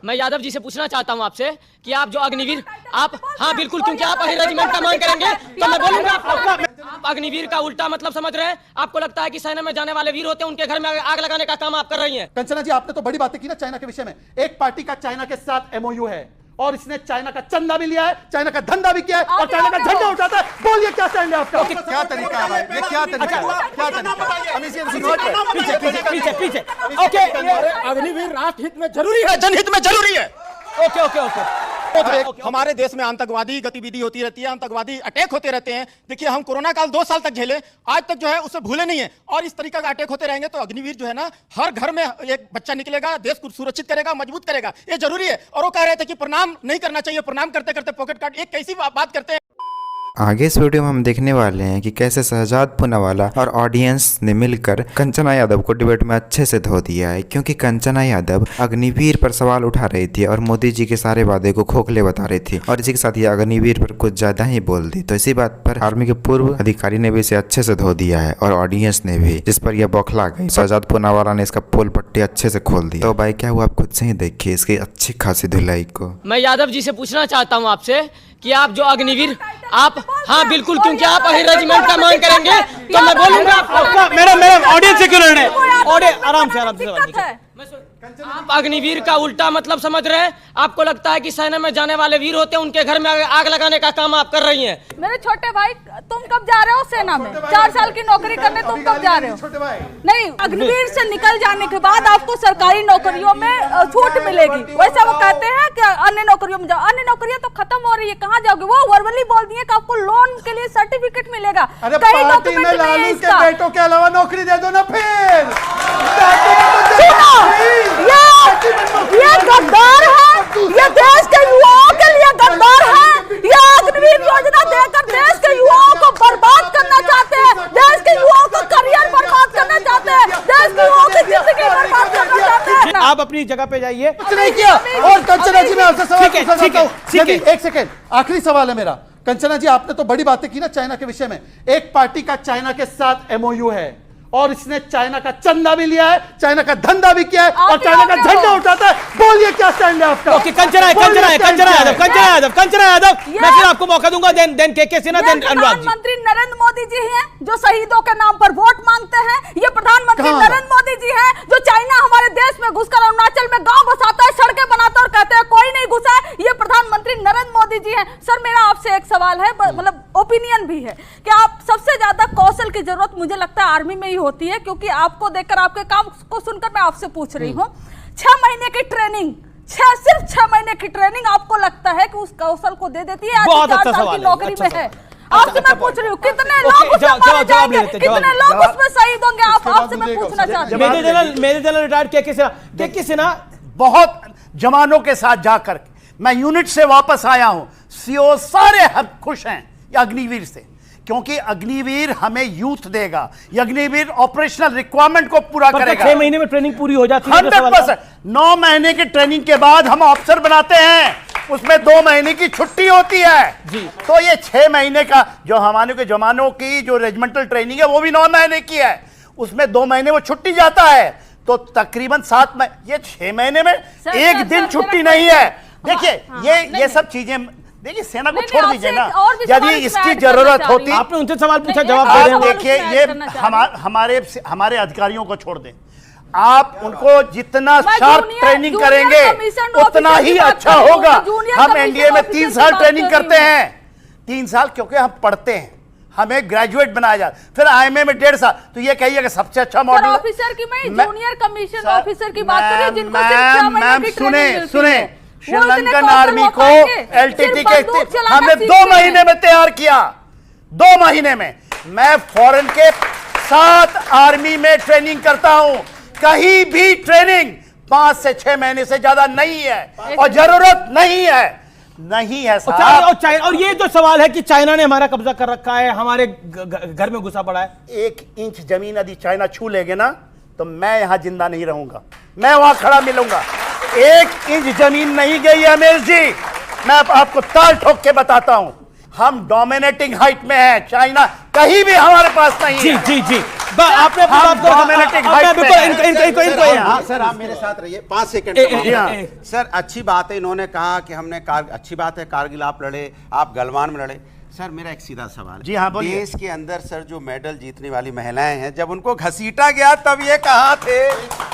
मैं यादव जी से पूछना चाहता हूं आपसे कि आप जो अग्निवीर आप, हाँ बिल्कुल, क्योंकि आप रेजिमेंट का मांग करेंगे तो मैं बोलूंगा आप अग्निवीर का उल्टा मतलब समझ रहे हैं। आपको लगता है कि सेना में जाने वाले वीर होते हैं, उनके घर में आग लगाने का काम आप कर रही हैं। कंचना जी, आपने तो बड़ी बातें की ना चाइना के विषय में। एक पार्टी का चाइना के साथ एमओयू है और इसने चाइना का चंदा भी लिया है, चाइना का धंधा भी किया है और चाइना का झंडा उठाता है। बोलिए क्या स्टैंड है आपका? क्या तरीका है भाई? ये क्या तरीका है? क्या तरीका? पीछे ओके, अग्निवीर राष्ट्र हित में जरूरी है, जनहित में जरूरी है। ओके। हमारे देश में आतंकवादी गतिविधि होती रहती है, आतंकवादी अटैक होते रहते हैं। देखिए, हम कोरोना काल 2 साल तक झेले, आज तक जो है उसे भूले नहीं है, और इस तरीका का अटैक होते रहेंगे तो अग्निवीर जो है ना, हर घर में एक बच्चा निकलेगा, देश को सुरक्षित करेगा, मजबूत करेगा, ये जरूरी है। और वो कह रहे थे कि प्रणाम नहीं करना चाहिए, प्रणाम करते करते पॉकेट काट, एक कैसी बात करते हैं। आगे इस वीडियो में हम देखने वाले हैं कि कैसे शहजाद पूनावाला और ऑडियंस ने मिलकर कंचना यादव को डिबेट में अच्छे से धो दिया है, क्योंकि कंचना यादव अग्निवीर पर सवाल उठा रही थी और मोदी जी के सारे वादे को खोखले बता रही थी, और इसी के साथ ये अग्निवीर पर कुछ ज्यादा ही बोल दी। तो इसी बात पर आर्मी के पूर्व अधिकारी ने भी इसे अच्छे से धो दिया है और ऑडियंस ने भी, जिस पर यह बौखला गई। शहजाद पूनावाला ने इसका पोल पट्टी अच्छे से खोल दिया। तो भाई क्या हुआ, आप खुद से ही देखिए इसकी अच्छी खासी धुलाई को। मैं यादव जी से पूछना चाहता हूं आपसे कि आप जो अग्निवीर आप, हाँ बिल्कुल, क्योंकि आप रेजिमेंट का मांग करेंगे तो मैं बोलूंगा मैडम ऑडियंस से क्यों लड़ रहे हैं? ऑडियंस आराम से आप अग्निवीर का उल्टा मतलब समझ रहे हैं। आपको लगता है कि सेना में जाने वाले वीर होते हैं, उनके घर में आग लगाने का काम आप कर रही हैं। मेरे छोटे भाई, तुम कब जा रहे हो सेना में? 4 साल की नौकरी करने तुम कब जा रहे हो? नहीं, अग्निवीर से निकल जाने के बाद आपको सरकारी नौकरियों में छूट मिलेगी। वैसे वो कहते हैं कि अन्य नौकरियों में जाओ, अन्य नौकरियां तो खत्म हो रही है, कहाँ जाओगे? वो वर्बली बोल दिए कि आपको लोन के लिए सर्टिफिकेट मिलेगा। कई डॉक्यूमेंट नहीं है इसका। बेटों के अलावा नौकरी दे दो ना फिर। ये गद्दार है, ये देश के युवाओं के लिए गद्दार है। ये अग्निवीर योजना देकर देश के युवाओं को बर्बाद करना चाहते हैं, देश के युवाओं का करियर बर्बाद करना चाहते हैं, देश के युवाओं की जिंदगी बर्बाद करना चाहते हैं। आप अपनी जगह पे जाइए। कुछ नहीं किया। और कंचना जी, मैं आपसे सवाल पूछना चाहता हूं। एक सेकेंड, आखिरी सवाल है मेरा। कंचना जी, आपने तो बड़ी बातें की ना चाइना के विषय में। एक पार्टी का चाइना के साथ एमओयू है और इसने चाइना का चंदा भी लिया है, चाइना का धंधा भी किया है और चाइना का झंडा उठाता है। बोलिए क्या स्टैंड है आपका? ओके, कंचना यादव, मैं फिर आपको मौका दूंगा। देन के सिन्हा, देन अनुराग जी। प्रधानमंत्री नरेंद्र मोदी जी हैं जो शहीदों के नाम पर वोट मांगते हैं। ये प्रधानमंत्री नरेंद्र मोदी जी हैं जो चाइना हमारे देश में घुसकर अरुणाचल में गांव बसाता है, सड़कें बनाता है और कहते हैं कोई नहीं घुसा है। ये प्रधानमंत्री नरेंद्र मोदी जी हैं। सर, मेरा आपसे एक सवाल है, मतलब ओपिनियन भी है कि आप सबसे ज्यादा कौशल की जरूरत मुझे लगता है आर्मी में ही होती है, क्योंकि आपको देखकर, आपके काम को सुनकर मैं आपसे पूछ रही हूँ। 6 महीने की ट्रेनिंग, सिर्फ 6 महीने की ट्रेनिंग आपको लगता है कि उस कौशल को दे देती है? आज 4 साल की नौकरी में है। आपसे मैं पूछ रही हूँ, कितने लोग उसमें मारे जाएंगे, कितने लोग उसमें शहीद होंगे? आपसे मैं पूछना चाहती हूँ। मेजर जनरल रिटायर्ड के सिन्हा बहुत जवानों के साथ जाकर मैं यूनिट से वापस आया हूं। सीओ सारे खुश हैं अग्निवीर से, क्योंकि अग्निवीर हमें यूथ देगा। अग्निवीर ऑपरेशनल रिक्वायरमेंट को पूरा करेगा। 6 महीने में ट्रेनिंग पूरी हो जाती है। 100%। 9 महीने की ट्रेनिंग के बाद हम ऑफिसर बनाते हैं, उसमें 2 महीने की छुट्टी होती है जी। तो ये 6 महीने का जो हमारे के जवानों की जो रेजिमेंटल ट्रेनिंग है वो भी 9 महीने की है, उसमें 2 महीने वो छुट्टी जाता है, तो तकरीबन 7 महीने। ये 6 महीने में एक दिन छुट्टी नहीं है। देखिए, ये सब चीजें, देखिए सेना को छोड़ दीजिए ना, यदि इसकी जरूरत होती। आपने उनसे सवाल पूछा, जवाब दे रहे हैं। देखिए, ये हमारे अधिकारियों को छोड़ दें। आप उनको जितना शार्प ट्रेनिंग करेंगे उतना ही अच्छा होगा। हम एनडीए में 3 साल ट्रेनिंग करते हैं, 3 साल, क्योंकि हम पढ़ते हैं, हमें ग्रेजुएट बनाया जाता, फिर आईएमए में 1.5 साल। तो ये कहिए कि सबसे अच्छा मॉडल ऑफिसर की, मैं जूनियर कमीशन ऑफिसर की बात कर रही हूं, जिनको सिर्फ 6 महीने की ट्रेनिंग मिलती है। सुने, श्रीलंकन आर्मी को एलटीटी के हमने 2 महीने में तैयार किया। 2 महीने में मैं फॉरेन के 7 आर्मी में ट्रेनिंग करता हूं। कहीं भी ट्रेनिंग 5 से 6 महीने से ज्यादा नहीं है और जरूरत नहीं है साहब। और ये जो सवाल है कि चाइना ने हमारा कब्जा कर रखा है, हमारे घर में घुसा पड़ा है। 1 इंच जमीन यदि चाइना छू लेगे ना तो मैं यहां जिंदा नहीं रहूंगा, मैं वहां खड़ा मिलूंगा। 1 इंच जमीन नहीं गई है अमीर जी, मैं आपको ताल ठोक के बताता हूं। हम डोमिनेटिंग हाइट में हैं, चाइना कहीं भी हमारे पास नहीं है। जी आपने अपनी बात को हाँ सर, आप मेरे साथ रहिए 5 सेकंड। सर अच्छी बात है, इन्होंने कहा कि हमने अच्छी बात है कारगिल आप लड़े, आप गलवान में लड़े। सर मेरा एक सीधा सवाल है, जी हाँ बोलिए। देश के अंदर सर जो मेडल जीतने वाली महिलाएं हैं, जब उनको घसीटा गया तब ये कहाँ थे?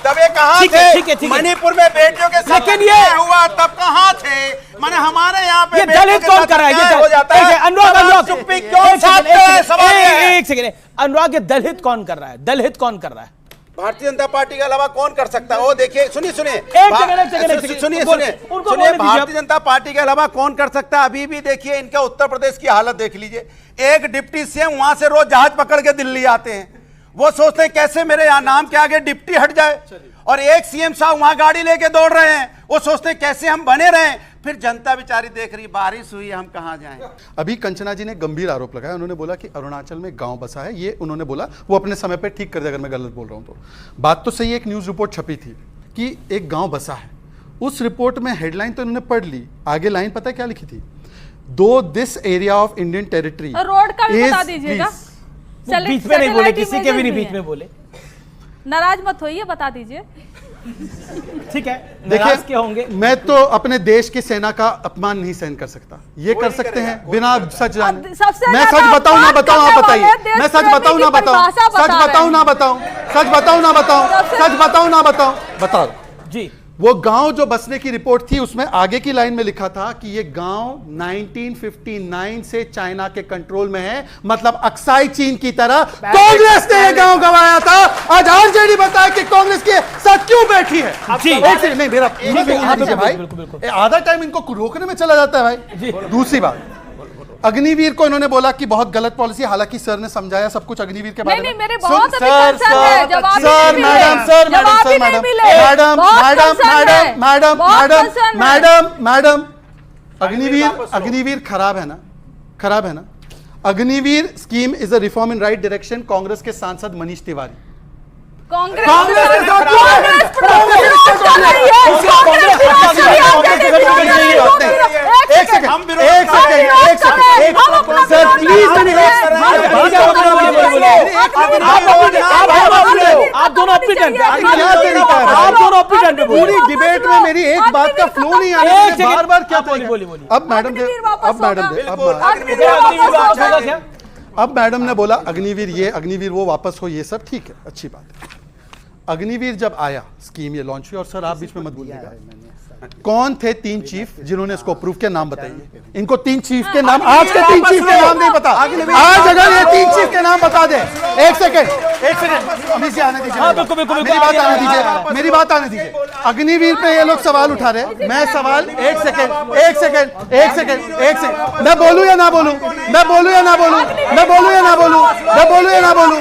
तब ये कहाँ थे? मणिपुर में बेटियों के साथ अन्याय हुआ तब कहाँ थे? माने हमारे यहाँ पे दलित कौन कर रहा है? हो जाता है। अनुराग चुप्पी क्यों साधते हैं? सवाल ये है। एक सेकंड, अनुराग, ये दलित कौन कर रहा है? दलित कौन कर रहा है? भारतीय जनता पार्टी के अलावा कौन कर सकता है? वो देखिए, सुनिए सुनिए भारतीय जनता पार्टी के अलावा कौन कर सकता है? अभी भी देखिए इनका उत्तर प्रदेश की हालत देख लीजिए। एक डिप्टी सीएम वहां से रोज जहाज पकड़ के दिल्ली आते हैं, वो सोचते हैं कैसे मेरे यहाँ नाम के आगे डिप्टी हट जाए, और एक सीएम साहब वहां गाड़ी लेके दौड़ रहे हैं, वो सोचते हैं कैसे हम बने रहें। फिर जनता बेचारी देख रही, बारिश हुई, हम कहां जाएं? अभी कंचना जी ने गंभीर आरोप लगाया, उन्होंने बोला कि अरुणाचल में गांव बसा है। ये उन्होंने बोला, वो अपने समय पे ठीक कर दे अगर मैं गलत बोल रहा हूं तो। बात तो सही है, एक न्यूज रिपोर्ट छपी थी कि एक गांव बसा है। उस रिपोर्ट में हेडलाइन तो उन्होंने पढ़ ली, आगे लाइन पता है क्या लिखी थी? दो this area of Indian territory road का भी बता दीजिएगा। बीच में नहीं बोले, किसी के भी नहीं बीच में बोले। नाराज मत होइए, बता दीजिए। ठीक है, नाराज के होंगे। मैं तो अपने देश की सेना का अपमान नहीं सहन कर सकता। ये कर सकते हैं बिना सच जाने। मैं सच बताऊं ना बताऊं, आप बताइए। मैं सच बताऊं ना बताऊं, सच बताऊं ना बताऊं, सच बताऊं ना बताऊं, सच बताऊं ना बताऊं, बताओ जी। वो गांव जो बसने की रिपोर्ट थी, उसमें आगे की लाइन में लिखा था कि ये गांव 1959 से चाइना के कंट्रोल में है, मतलब अक्साई चीन की तरह कांग्रेस ने ये गांव गंवाया था। आज आरजेडी बताया कि कांग्रेस के साथ क्यों बैठी है। जी नहीं, मेरा भाई आधा टाइम इनको रोकने में चला जाता है भाई। दूसरी बात, अग्निवीर को इन्होंने बोला कि बहुत गलत पॉलिसी, हालांकि सर ने समझाया सब कुछ अग्निवीर के बारे में। मेरे बहुत सर मैडम अग्निवीर खराब है ना, खराब है ना। Agniveer scheme is a reform in right direction. Congress के सांसद मनीष तिवारी कांग्रेस सर प्लीज आप दोनों अपनी पूरी डिबेट में मेरी एक बात का फ्लो नहीं आ रहा है। बार बार क्या बोलिए। अब मैडम ने बोला अग्निवीर वो वापस हो, ये सब ठीक है, अच्छी बात है। अग्निवीर जब आया, स्कीम ये लॉन्च हुई, और सर आप बीच में मत बोलिएगा, कौन थे 3 चीफ जिन्होंने इसको अप्रूव किया? नाम बताइए। इनको 3 चीफ के नाम, आज के 3 चीफ के नाम नहीं पता। आज अगर ये 3 चीफ के नाम बता दे। एक सेकंड अभी से आने दीजिए, मेरी बात आने दीजिए। अग्निवीर पे ये लोग सवाल उठा रहे हैं। मैं सवाल एक सेकंड मैं बोलूं या ना बोलूं? मैं बोलूं या ना बोलूं? मैं बोलूं या ना बोलूं? मैं बोलूं या ना बोलूं?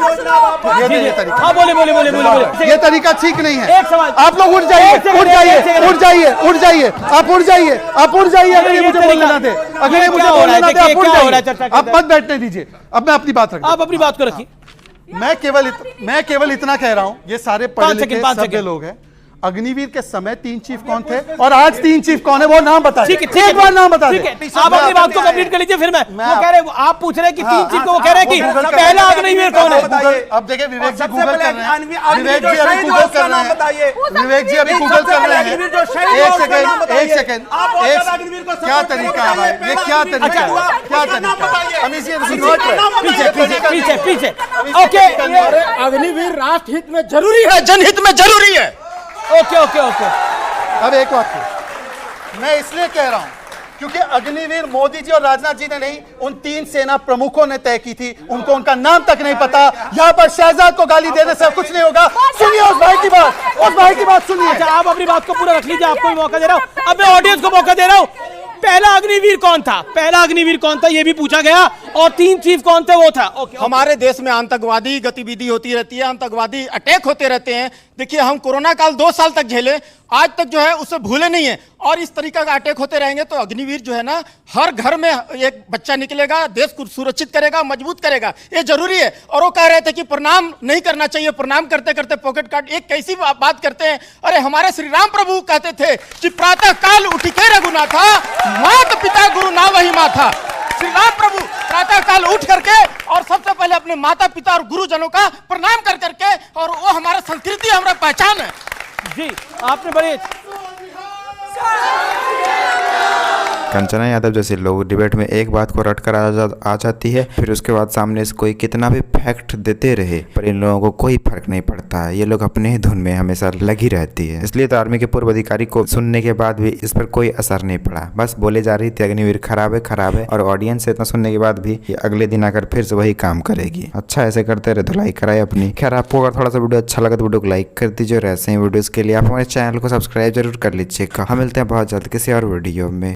ये तरीका, बोले ये तरीका ठीक नहीं है। आप लोग उठ जाइए, उठ जाइए, उठ जाइए, उठ जाइए, आप उठ जाइए, आप उठ जाइए। अगर ये मुझे बोलने ना दे, अगर ये मुझे बोलने ना दे, आप उठ जाइए। आप मत बैठने दीजिए। अब मैं अपनी बात रखता हूं। आप अपनी बात को रखिए। मैं केवल इतना कह रहा हूं, ये सारे पढ़े लिखे सभ्य लोग हैं। अग्निवीर के समय 3 चीफ कौन थे और आज 3 चीफ कौन है, वो नाम बता। ठीक है, एक बार नाम बता। ठीक है, आप अपनी बात को कंप्लीट कर लीजिए, फिर मैं वो कह रहे, आप पूछ रहे हैं कि 3 चीफ को, वो कह रहे हैं कि पहला अग्निवीर कौन है। अब देखिए विवेक जी गूगल कर रहे हैं, विवेक जी अभी गूगल कर रहे हैं, विवेक जी अभी गूगल कर रहे हैं। एक सेकंड क्या तरीका है भाई, ये क्या तरीका है, क्या तरीका? पीछे ओके। अग्निवीर राष्ट्र हित में जरूरी है, जनहित में जरूरी है। ओके। अब एक बात मैं इसलिए कह रहा हूं क्योंकि अग्निवीर मोदी जी और राजनाथ जी ने नहीं, उन 3 सेना प्रमुखों ने तय की थी। उनको उनका नाम तक नहीं पता। यहाँ पर शहजाद को गाली देने से कुछ नहीं होगा। सुनिए उस भाई की बात, सुनिए। अच्छा, आप अपनी बात को पूरा रख लीजिए, आपको भी मौका दे रहा हूँ। अब मैं ऑडियंस को मौका दे रहा हूँ। पहला अग्निवीर कौन था, ये भी पूछा गया, और 3 चीफ कौन थे, वो था। हमारे देश में आतंकवादी गतिविधि होती रहती है, आतंकवादी अटैक होते रहते हैं। देखिए, हम कोरोना काल 2 साल तक झेले, आज तक जो है उससे भूले नहीं है, और इस तरीका का अटैक होते रहेंगे तो अग्निवीर जो है ना, हर घर में एक बच्चा निकलेगा, देश को सुरक्षित करेगा, मजबूत करेगा, ये जरूरी है। और वो कह रहे थे कि प्रणाम नहीं करना चाहिए, प्रणाम करते करते पॉकेट काट। एक कैसी बात करते हैं। अरे हमारे श्री राम प्रभु कहते थे कि प्रातः काल उठ के रघुनाथा, माता पिता गुरु ना वही माथा। श्री राम प्रभु प्रातः काल उठ करके और सबसे पहले अपने माता पिता और गुरुजनों का प्रणाम कर करके, और वो हमारा संस्कृति, हमारा पहचान है। जी आपने बड़े कंचना यादव जैसे लोग डिबेट में एक बात को रट कर आ जाती है, फिर उसके बाद सामने से कोई कितना भी फैक्ट देते रहे पर इन लोगों को कोई फर्क नहीं पड़ता है। ये लोग अपने ही धुन में हमेशा लगी रहती है। इसलिए तो आर्मी के पूर्व अधिकारी को सुनने के बाद भी इस पर कोई असर नहीं पड़ा, बस बोले जा रही थी अग्निवीर खराब है, और ऑडियंस से इतना सुनने के बाद भी ये अगले दिन आकर फिर से वही काम करेगी। अच्छा ऐसे करते रहे, धुलाई कराए अपनी। खैर आपको अगर थोड़ा सा वीडियो अच्छा लगा तो वीडियो को लाइक कर दीजिए, और ऐसे ही वीडियोस के लिए आप हमारे चैनल को सब्सक्राइब जरूर कर लीजिएगा। हम मिलते हैं बहुत जल्द किसी और वीडियो में।